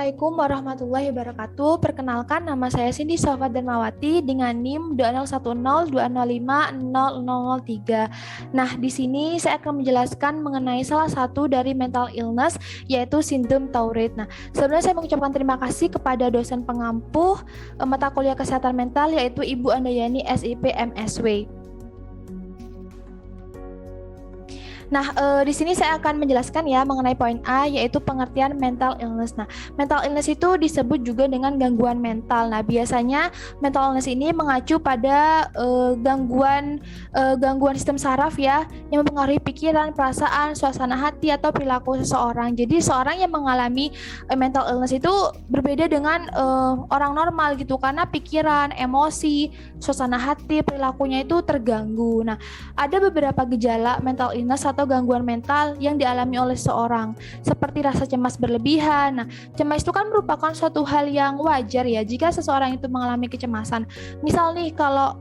Assalamualaikum warahmatullahi wabarakatuh. Perkenalkan, nama saya Cindy Sofat Darmawati dengan NIM 201020250003. Nah, di sini saya akan menjelaskan mengenai salah satu dari mental illness, yaitu sindrom Tourette. Nah, sebenarnya saya mengucapkan terima kasih kepada dosen pengampu mata kuliah kesehatan mental, yaitu Ibu Andayani SIP MSW. Nah, di sini saya akan menjelaskan ya mengenai poin A, yaitu pengertian mental illness. Nah, mental illness itu disebut juga dengan gangguan mental. Nah, biasanya mental illness ini mengacu pada gangguan sistem saraf ya, yang mempengaruhi pikiran, perasaan, suasana hati atau perilaku seseorang. Jadi, seorang yang mengalami mental illness itu berbeda dengan orang normal gitu, karena pikiran, emosi, suasana hati, perilakunya itu terganggu. Nah, ada beberapa gejala mental illness atau gangguan mental yang dialami oleh seorang, seperti rasa cemas berlebihan. Nah, cemas itu kan merupakan suatu hal yang wajar ya jika seseorang itu mengalami kecemasan. Misal nih, kalau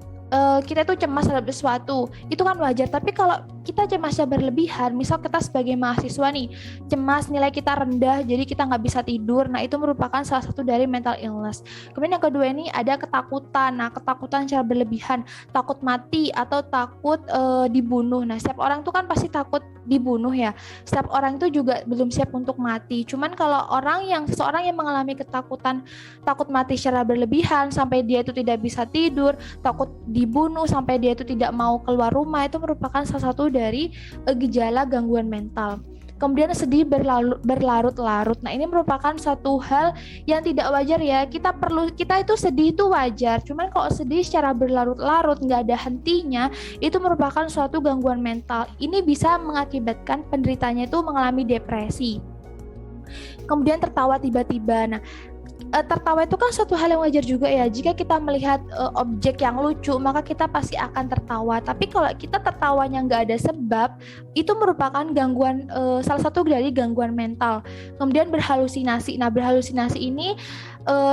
kita itu cemas terhadap sesuatu, itu kan wajar. Tapi kalau kita cemasnya berlebihan, misal kita sebagai mahasiswa nih, cemas nilai kita rendah, jadi kita nggak bisa tidur, nah itu merupakan salah satu dari mental illness. Kemudian yang kedua ini ada ketakutan. Nah, ketakutan secara berlebihan, takut mati atau takut dibunuh. Nah, setiap orang tuh kan pasti takut dibunuh ya. Setiap orang itu juga belum siap untuk mati. Cuman kalau seseorang yang mengalami ketakutan, takut mati secara berlebihan sampai dia itu tidak bisa tidur, takut dibunuh sampai dia itu tidak mau keluar rumah, itu merupakan salah satu dari gejala gangguan mental. Kemudian sedih berlarut-larut. Nah, ini merupakan satu hal yang tidak wajar ya. Kita itu sedih itu wajar. Cuman kalau sedih secara berlarut-larut, nggak ada hentinya, itu merupakan suatu gangguan mental. Ini bisa mengakibatkan penderitanya itu mengalami depresi. Kemudian tertawa tiba-tiba. Nah, tertawa itu kan suatu hal yang wajar juga ya. Jika kita melihat objek yang lucu, maka kita pasti akan tertawa. Tapi kalau kita tertawanya nggak ada sebab, itu merupakan gangguan, salah satu dari gangguan mental. Kemudian berhalusinasi. Nah, berhalusinasi ini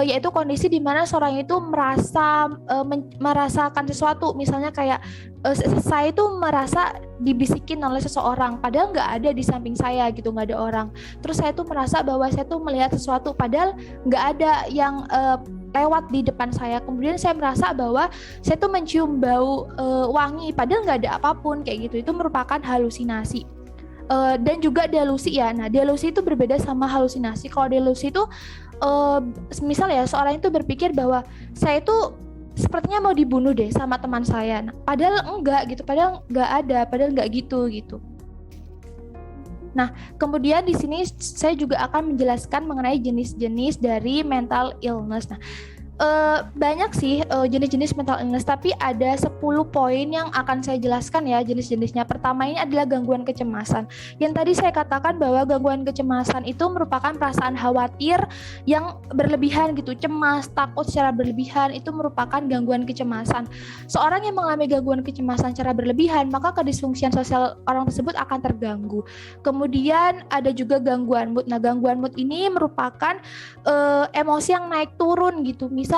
yaitu kondisi di mana seorang itu merasakan sesuatu. Misalnya kayak saya itu merasa dibisikin oleh seseorang, padahal nggak ada di samping saya gitu, nggak ada orang. Terus saya tuh merasa bahwa saya tuh melihat sesuatu, padahal nggak ada yang lewat di depan saya. Kemudian saya merasa bahwa saya tuh mencium bau wangi, padahal nggak ada apapun kayak gitu. Itu merupakan halusinasi. Dan juga delusi ya. Nah, delusi itu berbeda sama halusinasi. Kalau delusi itu misal ya, seorang itu berpikir bahwa saya itu sepertinya mau dibunuh deh sama teman saya. Nah, padahal enggak gitu, padahal enggak ada, padahal enggak gitu. Nah, kemudian di sini saya juga akan menjelaskan mengenai jenis-jenis dari mental illness. Nah, banyak sih jenis-jenis mental illness, tapi ada 10 poin yang akan saya jelaskan ya jenis-jenisnya. Pertama ini adalah gangguan kecemasan. Yang tadi saya katakan bahwa gangguan kecemasan itu merupakan perasaan khawatir yang berlebihan gitu, cemas, takut secara berlebihan, itu merupakan gangguan kecemasan. Seorang yang mengalami gangguan kecemasan secara berlebihan, maka kedisfungsian sosial orang tersebut akan terganggu. Kemudian ada juga gangguan mood. Nah, gangguan mood ini merupakan emosi yang naik turun gitu. Misal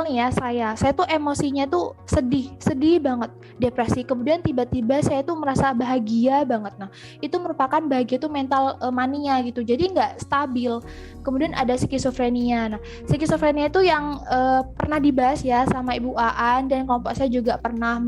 nih ya, saya tuh emosinya tuh sedih banget, depresi. Kemudian tiba-tiba saya tuh merasa bahagia banget. Nah, itu merupakan bahagia tuh mental mania gitu. Jadi nggak stabil. Kemudian ada skizofrenia. Nah, skizofrenia itu yang pernah dibahas ya sama Ibu Aan, dan kelompok saya juga pernah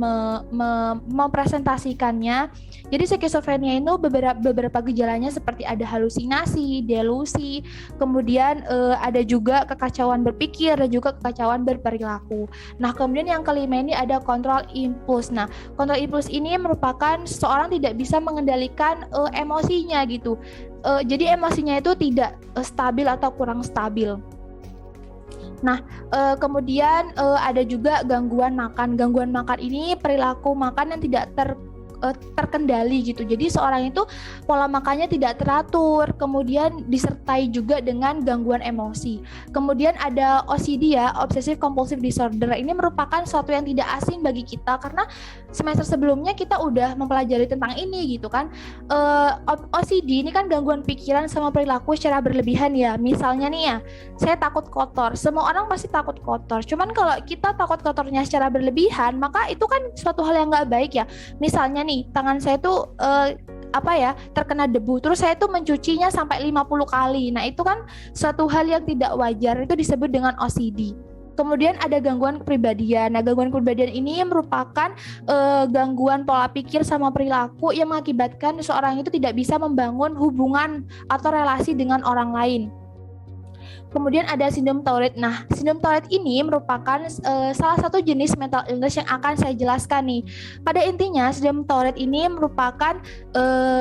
mempresentasikannya. Jadi skizofrenia itu beberapa gejalanya seperti ada halusinasi, delusi, kemudian ada juga kekacauan berpikir dan juga kekacauan berperilaku. Nah, kemudian yang kelima ini ada kontrol impuls. Nah, kontrol impuls ini merupakan seseorang tidak bisa mengendalikan emosinya gitu. Jadi emosinya itu tidak stabil atau kurang stabil. Nah, kemudian ada juga gangguan makan. Gangguan makan ini perilaku makan yang tidak terkendali gitu. Jadi seorang itu pola makannya tidak teratur, kemudian disertai juga dengan gangguan emosi. Kemudian ada OCD ya, Obsessive Compulsive Disorder. Ini merupakan sesuatu yang tidak asing bagi kita karena semester sebelumnya kita udah mempelajari tentang ini gitu kan. OCD ini kan gangguan pikiran sama perilaku secara berlebihan ya. Misalnya nih ya, saya takut kotor. Semua orang pasti takut kotor. Cuman kalau kita takut kotornya secara berlebihan, maka itu kan suatu hal yang nggak baik ya. Misalnya nih, tangan saya tuh terkena debu. Terus saya tuh mencucinya sampai 50 kali. Nah, itu kan suatu hal yang tidak wajar, itu disebut dengan OCD. Kemudian ada gangguan kepribadian. Nah, gangguan kepribadian ini merupakan gangguan pola pikir sama perilaku yang mengakibatkan seorang itu tidak bisa membangun hubungan atau relasi dengan orang lain. Kemudian ada sindrom Tourette. Nah, sindrom Tourette ini merupakan salah satu jenis mental illness yang akan saya jelaskan nih. Pada intinya, sindrom Tourette ini merupakan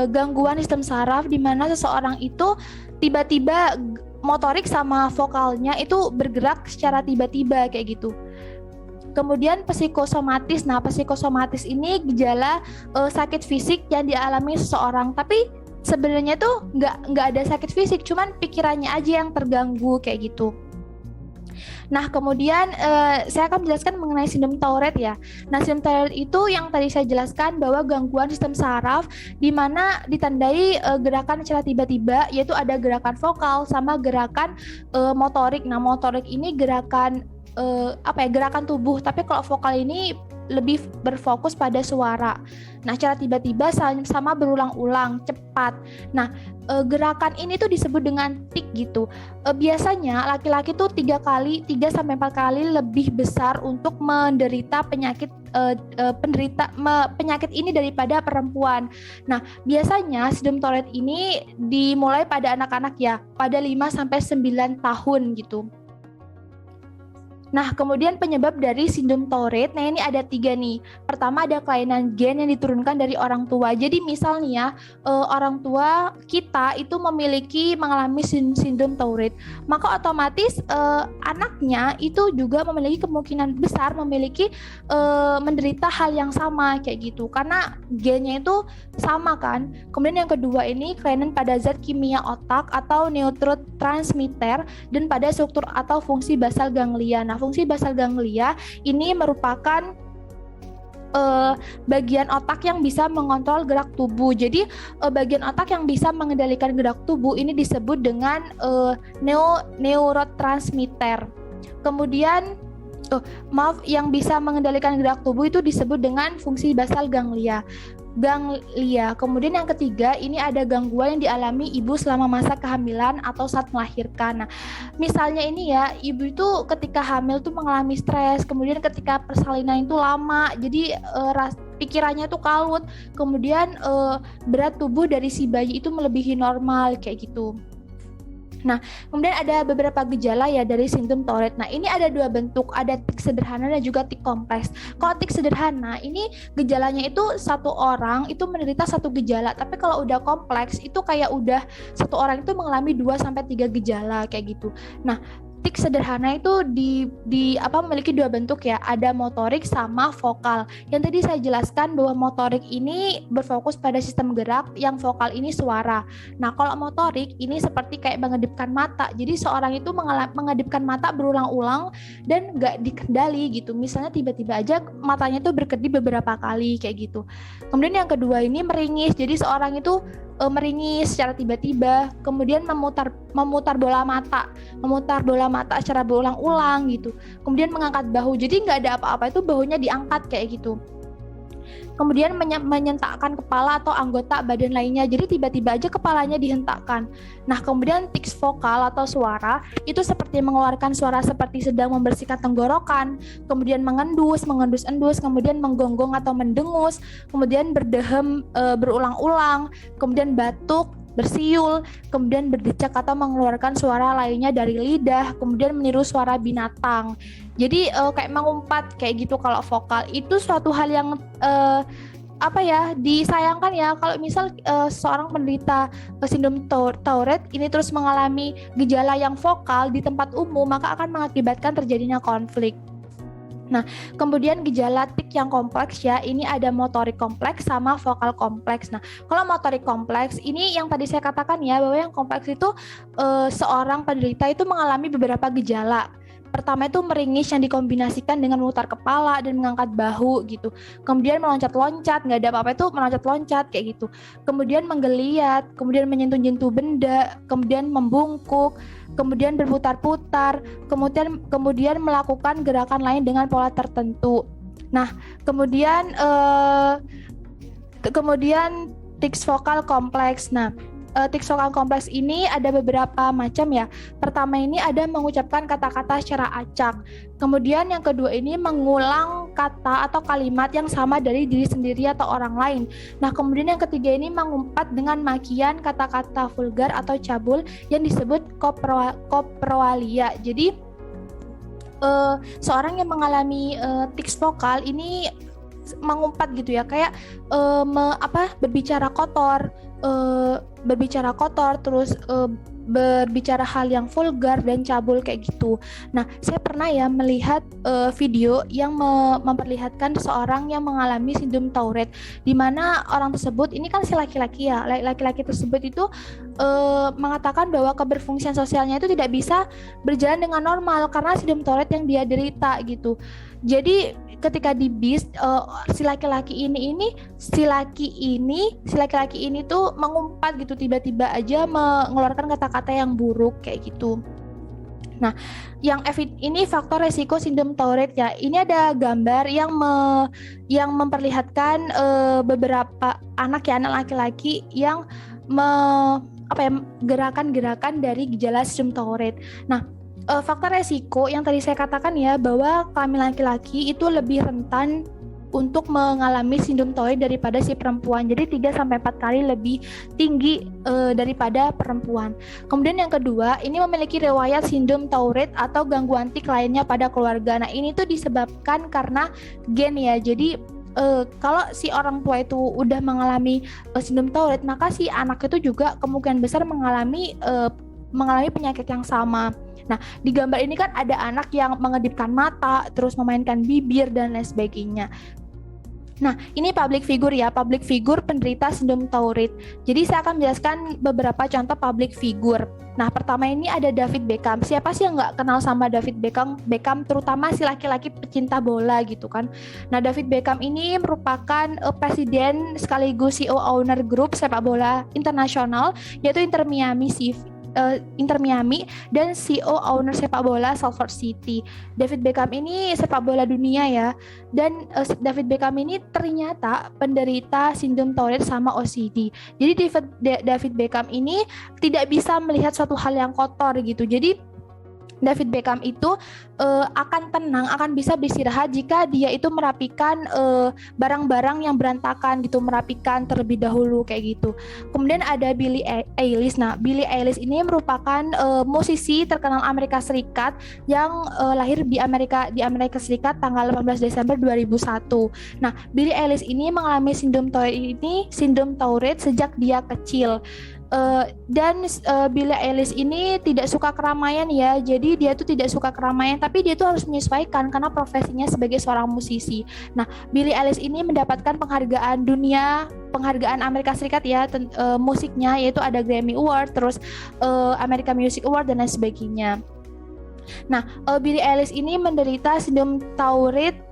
gangguan sistem saraf di mana seseorang itu tiba-tiba motorik sama vokalnya itu bergerak secara tiba-tiba kayak gitu. Kemudian psikosomatis. Nah, psikosomatis ini gejala sakit fisik yang dialami seseorang, tapi sebenarnya tuh nggak ada sakit fisik, cuman pikirannya aja yang terganggu kayak gitu. Nah, kemudian saya akan menjelaskan mengenai sindrom Tourette ya. Nah, sindrom Tourette itu yang tadi saya jelaskan bahwa gangguan sistem saraf di mana ditandai gerakan secara tiba-tiba, yaitu ada gerakan vokal sama gerakan motorik. Nah, motorik ini gerakan gerakan tubuh, tapi kalau vokal ini lebih berfokus pada suara. Nah, secara tiba-tiba sama berulang-ulang, cepat. Nah, gerakan ini tuh disebut dengan tik gitu. Biasanya laki-laki tuh 3 sampai 4 kali lebih besar untuk menderita penyakit penyakit ini daripada perempuan. Nah, biasanya sindrom Tourette ini dimulai pada anak-anak ya, pada 5 sampai 9 tahun gitu. Nah, kemudian penyebab dari sindrom Tourette, nah ini ada 3 nih. Pertama ada kelainan gen yang diturunkan dari orang tua. Jadi misalnya orang tua kita itu mengalami sindrom Tourette, maka otomatis anaknya itu juga memiliki kemungkinan besar menderita hal yang sama kayak gitu, karena gennya itu sama kan. Kemudian yang kedua ini kelainan pada zat kimia otak atau neurotransmitter dan pada struktur atau fungsi basal ganglia. Nah, fungsi basal ganglia ini merupakan bagian otak yang bisa mengontrol gerak tubuh. Jadi bagian otak yang bisa mengendalikan gerak tubuh ini disebut dengan neurotransmitter. Kemudian yang bisa mengendalikan gerak tubuh itu disebut dengan fungsi basal ganglia. Kemudian yang ketiga ini ada gangguan yang dialami ibu selama masa kehamilan atau saat melahirkan. Nah, misalnya ini ya, ibu itu ketika hamil tuh mengalami stres, kemudian ketika persalinan itu lama, jadi pikirannya tuh kalut, kemudian berat tubuh dari si bayi itu melebihi normal kayak gitu. Nah, kemudian ada beberapa gejala ya dari sindrom Tourette. Nah, ini ada 2 bentuk, ada tik sederhana dan juga tik kompleks. Kalau tik sederhana, ini gejalanya itu satu orang itu menderita satu gejala, tapi kalau udah kompleks itu kayak udah satu orang itu mengalami 2 sampai 3 gejala kayak gitu. Nah, tik sederhana itu memiliki 2 bentuk ya, ada motorik sama vokal. Yang tadi saya jelaskan bahwa motorik ini berfokus pada sistem gerak, yang vokal ini suara. Nah, kalau motorik ini seperti kayak mengedipkan mata. Jadi seorang itu mengedipkan mata berulang-ulang dan nggak dikendali gitu. Misalnya tiba-tiba aja matanya itu berkedip beberapa kali kayak gitu. Kemudian yang kedua ini meringis. Jadi seorang itu meringis secara tiba-tiba, kemudian memutar bola mata secara berulang-ulang gitu, kemudian mengangkat bahu, jadi nggak ada apa-apa itu bahunya diangkat kayak gitu, kemudian menyentakkan kepala atau anggota badan lainnya, jadi tiba-tiba aja kepalanya dihentakkan. Nah, kemudian tics vokal atau suara itu seperti mengeluarkan suara seperti sedang membersihkan tenggorokan, kemudian mengendus-endus, kemudian menggonggong atau mendengus, kemudian berdehem berulang-ulang, kemudian batuk, bersiul, kemudian berdecak atau mengeluarkan suara lainnya dari lidah, kemudian meniru suara binatang. Jadi kayak mengumpat kayak gitu. Kalau vokal itu suatu hal yang disayangkan ya, kalau misal seorang penderita sindrom Tourette ini terus mengalami gejala yang vokal di tempat umum, maka akan mengakibatkan terjadinya konflik. Nah, kemudian gejala tik yang kompleks ya, ini ada motorik kompleks sama vokal kompleks. Nah, kalau motorik kompleks ini yang tadi saya katakan ya, bahwa yang kompleks itu seorang penderita itu mengalami beberapa gejala. Pertama itu meringis yang dikombinasikan dengan memutar kepala dan mengangkat bahu gitu. Kemudian meloncat-loncat, nggak ada apa-apa itu meloncat-loncat kayak gitu. Kemudian menggeliat, kemudian menyentuh-nyentuh benda, kemudian membungkuk, kemudian berputar-putar, kemudian melakukan gerakan lain dengan pola tertentu. Nah, kemudian tics vokal kompleks. Nah, tics vokal kompleks ini ada beberapa macam ya. Pertama ini ada mengucapkan kata-kata secara acak. Kemudian yang kedua ini mengulang kata atau kalimat yang sama dari diri sendiri atau orang lain. Nah, kemudian yang ketiga ini mengumpat dengan makian kata-kata vulgar atau cabul yang disebut koproalia. Jadi seorang yang mengalami tics vokal ini mengumpat gitu ya, kayak berbicara kotor, terus berbicara hal yang vulgar dan cabul kayak gitu. Nah, saya pernah ya melihat video yang memperlihatkan seseorang yang mengalami sindrom Tourette, di mana orang tersebut ini kan si laki-laki ya, laki-laki tersebut itu mengatakan bahwa keberfungsian sosialnya itu tidak bisa berjalan dengan normal karena sindrom Tourette yang dia derita gitu. Jadi ketika di bis si laki-laki ini tuh mengumpat gitu, tiba-tiba aja mengeluarkan kata-kata yang buruk kayak gitu. Nah, ini faktor resiko sindrom Tourette ya. Ini ada gambar yang memperlihatkan beberapa anak laki-laki yang gerakan-gerakan dari gejala sindrom Tourette. Nah, faktor resiko yang tadi saya katakan ya, bahwa kelamin laki-laki itu lebih rentan untuk mengalami sindrom Tourette daripada si perempuan. Jadi 3-4 kali lebih tinggi daripada perempuan. Kemudian yang kedua, ini memiliki riwayat sindrom Tourette atau gangguan tik lainnya pada keluarga. Nah, ini tuh disebabkan karena gen ya. Jadi kalau si orang tua itu udah mengalami sindrom Tourette, maka si anak itu juga kemungkinan besar mengalami penyakit yang sama. Nah, di gambar ini kan ada anak yang mengedipkan mata, terus memainkan bibir dan lain sebagainya. Nah, ini public figure ya, public figure penderita sindrom Tourette. Jadi saya akan menjelaskan beberapa contoh public figure. Nah, pertama ini ada David Beckham. Siapa sih yang nggak kenal sama David Beckham? Beckham terutama si laki-laki pecinta bola gitu kan. Nah, David Beckham ini merupakan presiden sekaligus CEO owner grup sepak bola internasional, yaitu Inter Miami dan CEO owner sepak bola Salford City. David Beckham ini sepak bola dunia ya, dan David Beckham ini ternyata penderita sindrom Tourette sama OCD. Jadi David Beckham ini tidak bisa melihat suatu hal yang kotor gitu. Jadi David Beckham itu akan tenang, akan bisa beristirahat jika dia itu merapikan barang-barang yang berantakan gitu, merapikan terlebih dahulu kayak gitu. Kemudian ada Billie Eilish. Nah, Billie Eilish ini merupakan musisi terkenal Amerika Serikat yang lahir di Amerika Serikat tanggal 18 Desember 2001. Nah, Billie Eilish ini mengalami sindrom Tourette sejak dia kecil. Dan Billie Eilish ini tidak suka keramaian ya, jadi dia tuh tidak suka keramaian, tapi dia tuh harus menyesuaikan karena profesinya sebagai seorang musisi. Nah, Billie Eilish ini mendapatkan penghargaan Amerika Serikat ya, musiknya, yaitu ada Grammy Award, terus American Music Award dan lain sebagainya. Nah, Billie Eilish ini menderita sindrom Tourette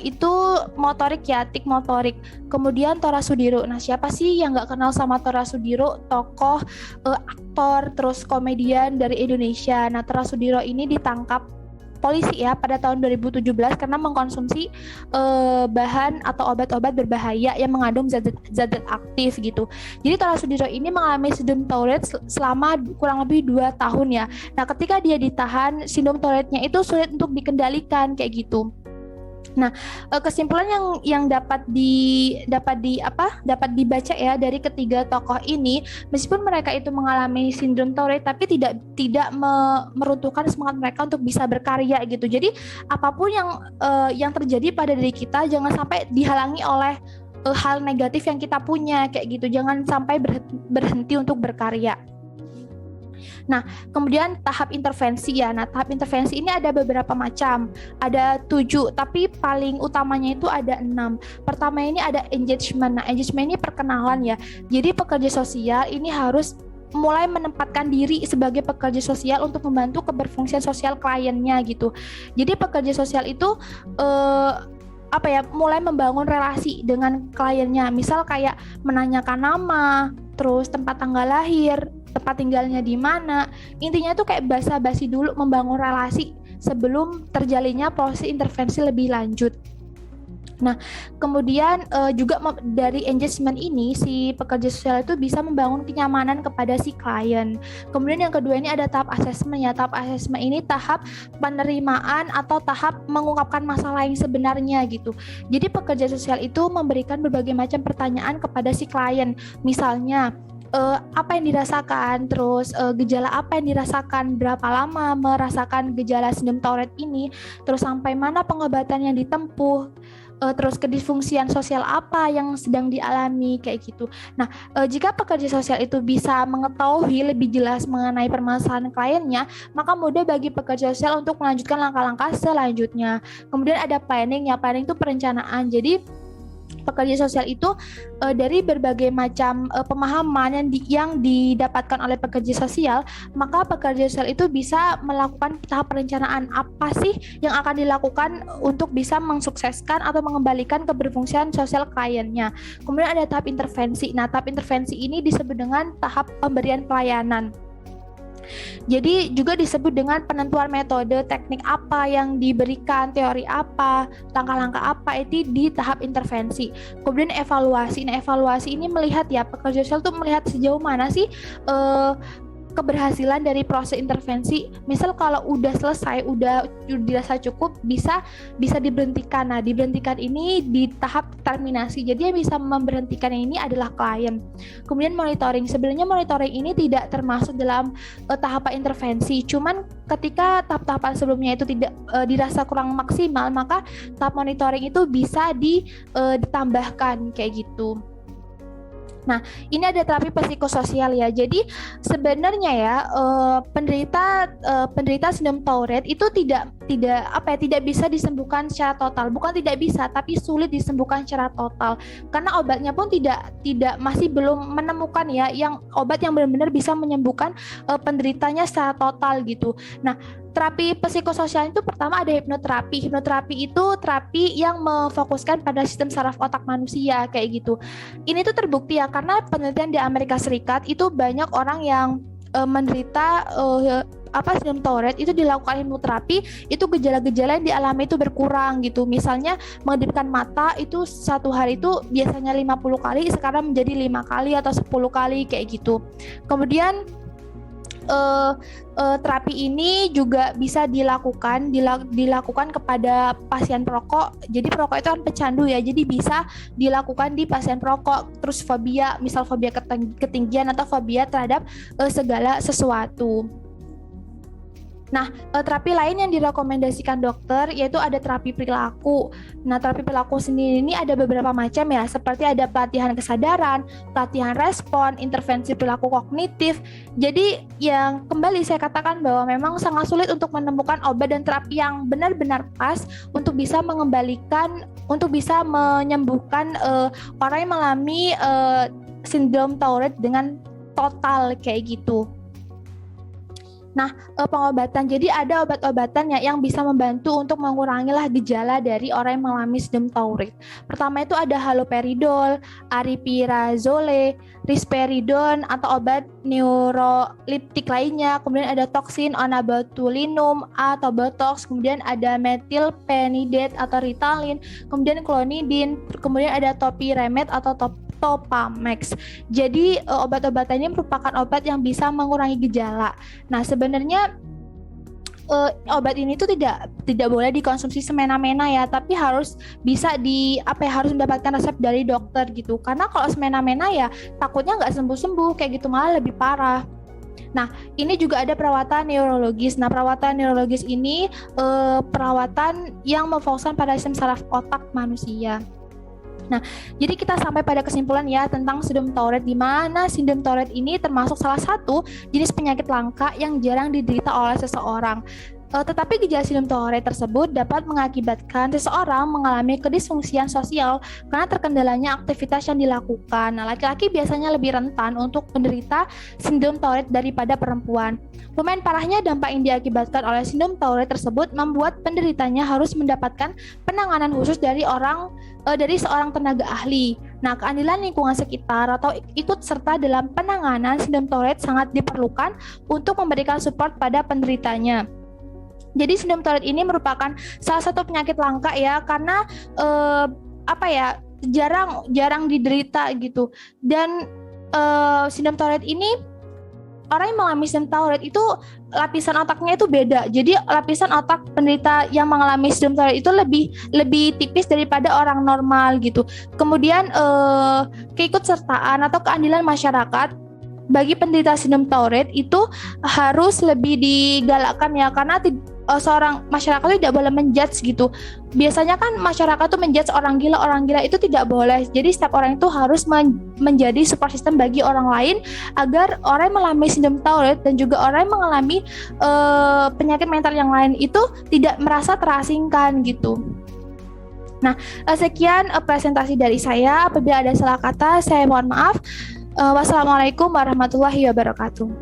itu motorik ya, tik motorik. Kemudian Tora Sudiro. Nah, siapa sih yang nggak kenal sama Tora Sudiro? Tokoh, aktor, terus komedian dari Indonesia. Nah, Tora Sudiro ini ditangkap polisi ya pada tahun 2017 karena mengkonsumsi bahan atau obat-obat berbahaya yang mengandung zat aktif gitu. Jadi Tora Sudiro ini mengalami sindrom Tourette selama kurang lebih 2 tahun ya. Nah, ketika dia ditahan, sindrom Tourette-nya itu sulit untuk dikendalikan kayak gitu. Nah, kesimpulan yang dapat dibaca ya dari ketiga tokoh ini, meskipun mereka itu mengalami sindrom Tourette, tapi tidak meruntuhkan semangat mereka untuk bisa berkarya gitu. Jadi apapun yang terjadi pada diri kita, jangan sampai dihalangi oleh hal negatif yang kita punya kayak gitu. Jangan sampai berhenti untuk berkarya. Nah, kemudian tahap intervensi ya. Nah, tahap intervensi ini ada beberapa macam. Ada 7, tapi paling utamanya itu ada 6. Pertama ini ada engagement. Nah, engagement ini perkenalan ya. Jadi pekerja sosial ini harus mulai menempatkan diri sebagai pekerja sosial untuk membantu keberfungsian sosial kliennya gitu. Jadi pekerja sosial itu mulai membangun relasi dengan kliennya. Misal kayak menanyakan nama, terus tempat tanggal lahir, tempat tinggalnya di mana. Intinya tuh kayak basa-basi dulu, membangun relasi sebelum terjalinnya proses intervensi lebih lanjut. Nah, kemudian juga dari engagement ini si pekerja sosial itu bisa membangun kenyamanan kepada si klien. Kemudian yang kedua ini ada tahap asesmen ya. Tahap asesmen ini tahap penerimaan atau tahap mengungkapkan masalah yang sebenarnya gitu. Jadi pekerja sosial itu memberikan berbagai macam pertanyaan kepada si klien. Misalnya apa yang dirasakan, terus gejala apa yang dirasakan, berapa lama merasakan gejala sindrom Tourette ini, terus sampai mana pengobatan yang ditempuh, terus kedisfungsian sosial apa yang sedang dialami kayak gitu. Nah, jika pekerja sosial itu bisa mengetahui lebih jelas mengenai permasalahan kliennya, maka mudah bagi pekerja sosial untuk melanjutkan langkah-langkah selanjutnya. Kemudian ada planning ya, planning itu perencanaan. Jadi pekerja sosial itu dari berbagai macam pemahaman yang didapatkan oleh pekerja sosial, maka pekerja sosial itu bisa melakukan tahap perencanaan apa sih yang akan dilakukan untuk bisa mensukseskan atau mengembalikan keberfungsian sosial kliennya. Kemudian ada tahap intervensi. Nah, tahap intervensi ini disebut dengan tahap pemberian pelayanan. Jadi juga disebut dengan penentuan metode, teknik apa yang diberikan, teori apa, langkah-langkah apa itu di tahap intervensi. Kemudian evaluasi. Nah, evaluasi ini melihat ya pekerja sosial tuh melihat sejauh mana sih keberhasilan dari proses intervensi. Misal kalau udah selesai, udah dirasa cukup, bisa diberhentikan. Nah, diberhentikan ini di tahap terminasi. Jadi yang bisa memberhentikan ini adalah klien. Kemudian monitoring. Sebenarnya monitoring ini tidak termasuk dalam tahapan intervensi. Cuman ketika tahap-tahapan sebelumnya itu tidak dirasa kurang maksimal, maka tahap monitoring itu bisa ditambahkan kayak gitu. Nah, ini ada terapi psikososial ya. Jadi sebenarnya ya penderita sindrom Tourette itu tidak bisa disembuhkan secara total. Bukan tidak bisa, tapi sulit disembuhkan secara total. Karena obatnya pun masih belum menemukan ya obat yang benar-benar bisa menyembuhkan penderitanya secara total gitu. Nah, terapi psikososial itu pertama ada hipnoterapi. Hipnoterapi itu terapi yang memfokuskan pada sistem saraf otak manusia kayak gitu. Ini tuh terbukti ya karena penelitian di Amerika Serikat itu banyak orang yang menderita sindrom Tourette itu dilakukan hipnoterapi, itu gejala-gejala yang dialami itu berkurang gitu. Misalnya mengedipkan mata itu satu hari itu biasanya 50 kali, sekarang menjadi 5 kali atau 10 kali kayak gitu. Kemudian terapi ini juga bisa dilakukan kepada pasien perokok. Jadi perokok itu kan pecandu ya, jadi bisa dilakukan di pasien perokok. Terus fobia, misal fobia ketinggian atau fobia terhadap segala sesuatu. Nah, terapi lain yang direkomendasikan dokter yaitu ada terapi perilaku. Nah, terapi perilaku sendiri ini ada beberapa macam ya, seperti ada pelatihan kesadaran, pelatihan respon, intervensi perilaku kognitif. Jadi, yang kembali saya katakan bahwa memang sangat sulit untuk menemukan obat dan terapi yang benar-benar pas untuk bisa menyembuhkan orang yang mengalami sindrom Tourette dengan total kayak gitu. Nah, pengobatan. Jadi ada obat-obatan yang bisa membantu untuk mengurangi gejala dari orang yang mengalami sindrom Tourette. Pertama itu ada haloperidol, aripiprazole, risperidone atau obat neuroleptik lainnya. Kemudian ada toksin onabotulinum atau botox. Kemudian ada metilphenidate atau Ritalin. Kemudian klonidin. Kemudian ada topiramate atau Topamax. Jadi obat-obatan ini merupakan obat yang bisa mengurangi gejala. Nah, sebenarnya obat ini tuh tidak boleh dikonsumsi semena-mena ya, tapi harus harus mendapatkan resep dari dokter gitu. Karena kalau semena-mena ya takutnya nggak sembuh-sembuh kayak gitu, malah lebih parah. Nah, ini juga ada perawatan neurologis. Nah, perawatan neurologis ini perawatan yang memfokuskan pada sistem saraf otak manusia. Nah, jadi kita sampai pada kesimpulan ya tentang sindrom Tourette, di mana sindrom Tourette ini termasuk salah satu jenis penyakit langka yang jarang diderita oleh seseorang. Tetapi gejala sindrom Tourette tersebut dapat mengakibatkan seseorang mengalami kedisfungsian sosial karena terkendalanya aktivitas yang dilakukan. Nah, laki-laki biasanya lebih rentan untuk menderita sindrom Tourette daripada perempuan. Lumayan parahnya dampak yang diakibatkan oleh sindrom Tourette tersebut membuat penderitanya harus mendapatkan penanganan khusus dari seorang tenaga ahli. Nah, keadilan lingkungan sekitar atau ikut serta dalam penanganan sindrom Tourette sangat diperlukan untuk memberikan support pada penderitanya. Jadi sindrom Tourette ini merupakan salah satu penyakit langka ya, karena jarang diderita gitu. Dan sindrom Tourette ini, orang yang mengalami sindrom Tourette itu lapisan otaknya itu beda. Jadi lapisan otak penderita yang mengalami sindrom Tourette itu lebih tipis daripada orang normal gitu. Kemudian keikutsertaan atau keadilan masyarakat bagi penderita sindrom Tourette itu harus lebih digalakkan ya, karena seorang masyarakat itu tidak boleh menjudge gitu. Biasanya kan masyarakat tuh menjudge orang gila itu tidak boleh. Jadi setiap orang itu harus menjadi support system bagi orang lain, agar orang yang mengalami sindrom Tourette dan juga orang yang mengalami penyakit mental yang lain itu tidak merasa terasingkan gitu. Nah, sekian presentasi dari saya. Apabila ada salah kata, saya mohon maaf. Wassalamualaikum warahmatullahi wabarakatuh.